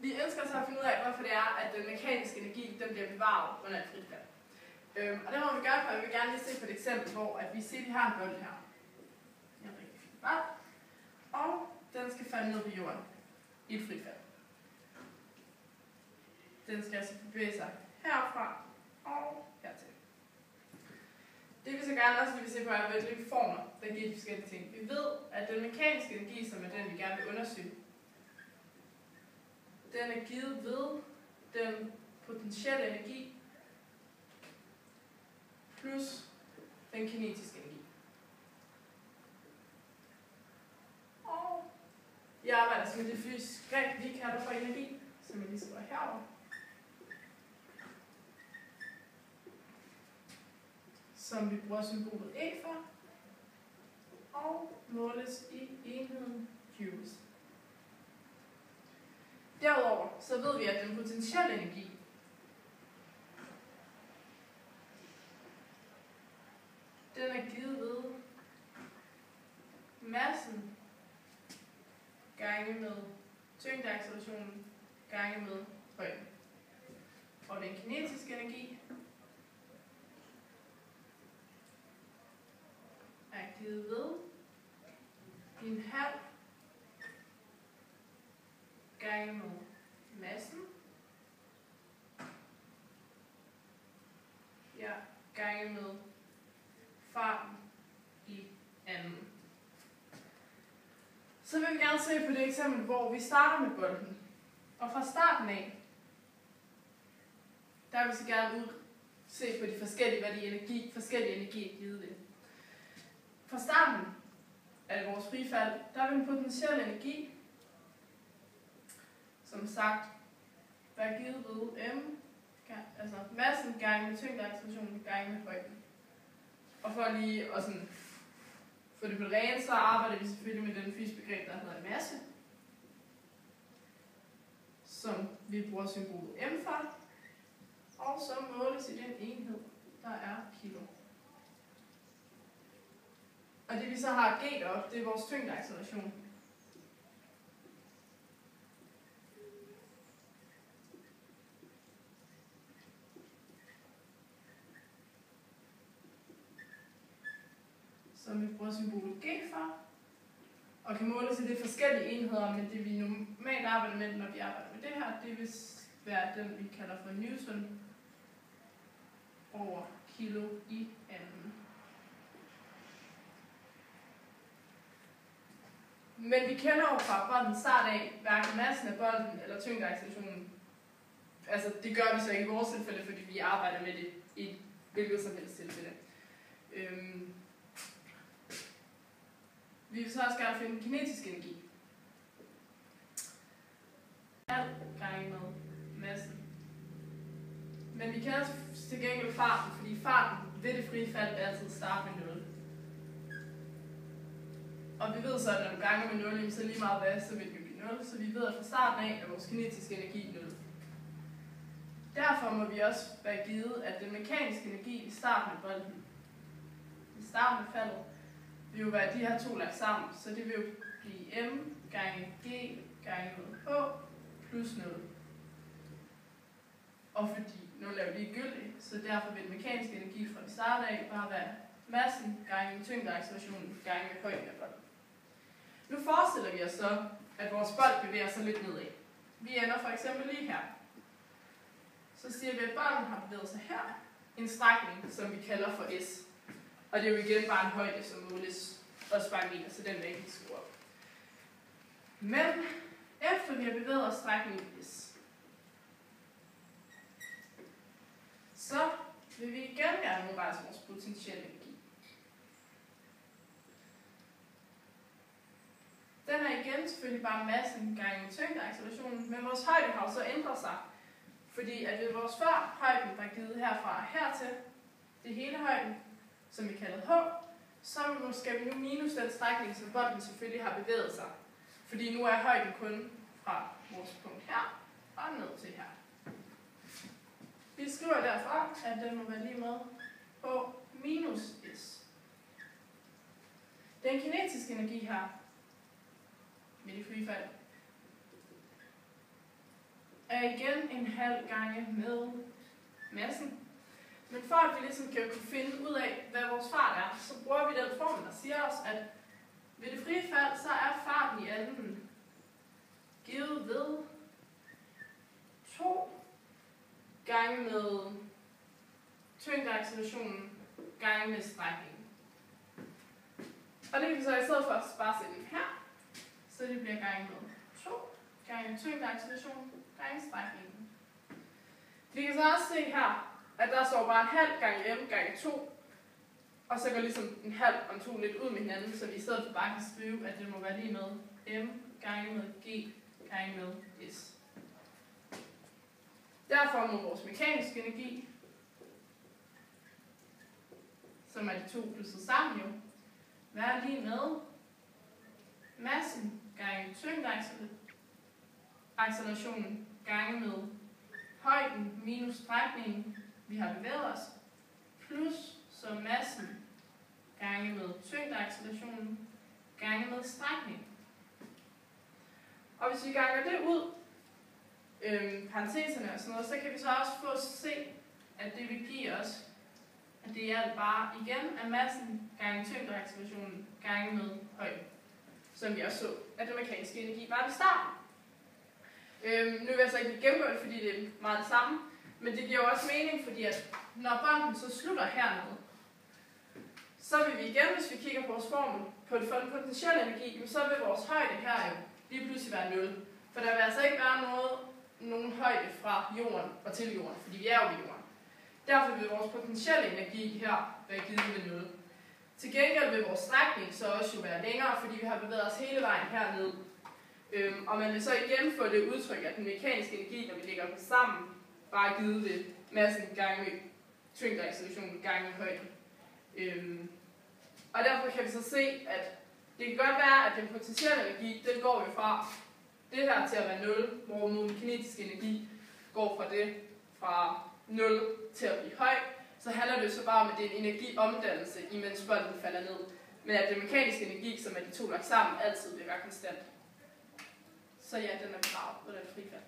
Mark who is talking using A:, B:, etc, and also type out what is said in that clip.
A: Vi ønsker så at finde ud af, hvorfor det er, at den mekaniske energi den bliver bevaret under et frit fald. Og det må vi gøre, for jeg vil gerne lige se på et eksempel, hvor at vi siger, at vi har en bold her. En rigtig fin bold. Og den skal falde ned på jorden i et frit fald. Den skal altså bevæge sig herfra og hertil. Det vi så gerne også vil se på er, hvilke former, der giver de forskellige ting. Vi ved, at den mekaniske energi, som er den, vi gerne vil undersøge, den er givet ved den potentielle energi plus den kinetiske energi. Og jeg arbejder altså med det fysiske greb, vi kalder for energi, som jeg lige skriver herovre. Som vi bruger symbolet E for, og måles i enheden joules. Derudover så ved vi, at den potentielle energi den er givet ved massen gange med tyngdeaccelerationen gange med højden. Og den kinetiske energi er givet ved en halv gange med massen gange med farten i anden. Så vil vi gerne se på det eksempel, hvor vi starter med bolden. Og fra starten af, der vil vi så gerne se på de forskellige, hvad de forskellige energi er givet ved. Fra starten af vores frifald, der vil den potentielle energi, som sagt, være givet ved m, altså massen gange med tyngdeaccelerationen gange med højden. Og for lige at sådan få det på det rene, så arbejder vi selvfølgelig med den fysiske begreb, der hedder masse, som vi bruger symbolet m for, og som måles i den enhed, der er kilo. Og det vi så har g deroppe, det er vores tyngdeacceleration. Som vi bruger symbolet g for, og kan måles i de forskellige enheder, men det vi normalt arbejder med, når vi arbejder med det her, det vil være den, vi kalder for Newton over kilo i anden. Men vi kender jo fra boldens start af, hverken massen af bolden eller tyngdeaccelerationen. Altså det gør vi så ikke i vores tilfælde, fordi vi arbejder med det i hvilket som helst tilfælde. Vi vil så også gerne finde den kinetiske energi. Alt gange med massen. Men vi kender til gengæld farten, fordi farten ved det frie fald altid starter med 0. Og vi ved så, at når du ganger med 0, så lige meget hvad, så vil det blive 0. Så vi ved, at fra starten af er vores kinetiske energi 0. Derfor må vi også være givet, at den mekaniske energi i starten af bolden, i starten af faldet, vil jo være de her to lagt sammen. Så det vil jo blive m gange g gange med h plus 0. Og fordi 0 er jo ligegyldigt, så derfor vil den mekaniske energi fra vi starter af bare være massen gange med tyngdeaccelerationen gange med højden af bolden. Nu forestiller vi os så, at vores bold bevæger sig lidt nedad. Vi ender for eksempel lige her. Så siger vi, at bolden har bevæget sig her, en strækning, som vi kalder for s. Og det er jo igen bare en højde, som måles også bare meter, så den vil jeg ikke skrive op. Men efter vi har bevæget os strækningen s, så vil vi igen gerne udrejse vores potentielle energi. Den er igen selvfølgelig bare massen gange med tyngdeaccelerationen, men vores højde har så ændret sig. Fordi at ved vores før højden, der er givet herfra og hertil, det hele højden, som vi kalder h, så skal vi nu minus den strækning, som bolden selvfølgelig har bevæget sig. Fordi nu er højden kun fra vores punkt her og ned til her. Vi skriver derfor, at den må være lige med h minus s. Den kinetiske energi her, med det frie fald, er igen en halv gange med massen. Men for at vi ligesom kan kunne finde ud af, hvad vores fart er, så bruger vi den formel, der siger os, at ved det frie fald, så er farten i anden givet ved 2 gange med tyngdeaccelerationen gange med strækningen. Og det kan vi så i stedet for bare sætte ind her, så det bliver gange med 2 gange tyngdeaccelerationen gange strækningen. Vi kan så også se her, at der står bare en halv gange m gange 2, og så går ligesom en halv og en 2 lidt ud med hinanden, så vi i stedet for bare kan skrive, at det må være lige med m gange med g gange med s. Derfor må vores mekaniske energi, som er de to plusset sammen jo, være lige med massen gange tyngdeaccelerationen gange med højden minus strækningen, vi har bevæget os, plus så massen gange med tyngdeaccelerationen gange med strækningen. Og hvis vi ganger det ud, parenteserne og sådan noget, så kan vi så også få at se, at det vil give os, at det er bare igen af massen gange tyngdeaccelerationen gange med højden, som vi også så, at den mekaniske energi var ved starten. Nu vil jeg så ikke gennemgå det, fordi det er meget det samme, men det giver jo også mening, fordi at når bolden så slutter hernede, så vil vi igen, hvis vi kigger på vores formel på den potentielle energi, så vil vores højde her jo lige pludselig være 0. For der vil altså ikke være nogen højde fra jorden og til jorden, fordi vi er jo ved jorden. Derfor vil vores potentielle energi her være givet ved 0. Til gengæld vil vores strækning så også jo være længere, fordi vi har bevæget os hele vejen herned. Og man vil så igen få det udtryk, at den mekaniske energi, når vi lægger dem sammen, bare er givet ved massen gange med tyngdeaccelerationen gange med højden. Og derfor kan vi så se, at det kan godt være, at den potentielle energi, den går jo fra det her til at være 0, hvor den kinetiske energi går fra det fra 0 til at blive høj. Så handler det jo så bare om, at det er en energiomdannelse, imens bolden falder ned. Men at den mekaniske energi, som er de to lagt sammen, altid vil være konstant. Så ja, den er begravet på den frifald.